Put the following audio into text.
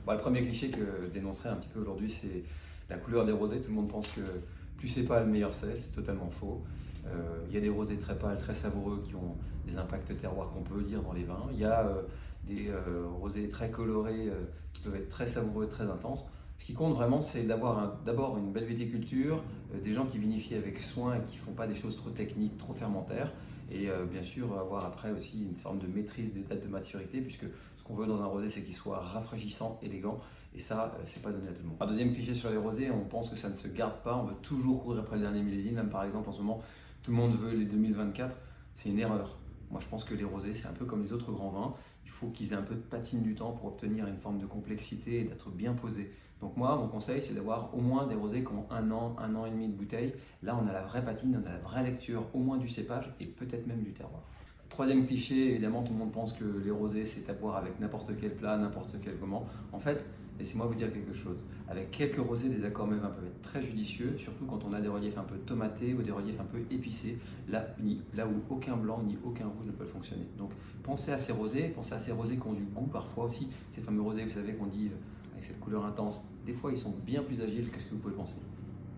Bon, le premier cliché que je dénoncerai un petit peu aujourd'hui, c'est la couleur des rosés. Tout le monde pense que plus c'est pâle, meilleur c'est totalement faux. Il y a des rosés très pâles, très savoureux qui ont des impacts terroirs qu'on peut lire dans les vins. Il y a des rosés très colorés qui peuvent être très savoureux, très intenses. Ce qui compte vraiment, c'est d'avoir d'abord une belle viticulture, des gens qui vinifient avec soin et qui ne font pas des choses trop techniques, trop fermentaires. Et bien sûr, avoir après aussi une forme de maîtrise des dates de maturité, puisque ce qu'on veut dans un rosé, c'est qu'il soit rafraîchissant, élégant. Et ça, c'est pas donné à tout le monde. Un deuxième cliché sur les rosés, on pense que ça ne se garde pas. On veut toujours courir après le dernier millésime. Même par exemple, en ce moment, tout le monde veut les 2024. C'est une erreur. Moi, je pense que les rosés, c'est un peu comme les autres grands vins. Il faut qu'ils aient un peu de patine du temps pour obtenir une forme de complexité et d'être bien posés. Donc moi, mon conseil, c'est d'avoir au moins des rosés qui ont un an et demi de bouteille. Là, on a la vraie patine, on a la vraie lecture, au moins du cépage et peut-être même du terroir. Troisième cliché, évidemment, tout le monde pense que les rosés, c'est à boire avec n'importe quel plat, n'importe quel comment. En fait, laissez-moi vous dire quelque chose. Avec quelques rosés, des accords même peuvent être très judicieux, surtout quand on a des reliefs un peu tomatés ou des reliefs un peu épicés, là où aucun blanc ni aucun rouge ne peut fonctionner. Donc pensez à ces rosés qui ont du goût parfois aussi, ces fameux rosés, vous savez, qu'on dit avec cette couleur intense. Des fois, ils sont bien plus agiles que ce que vous pouvez penser.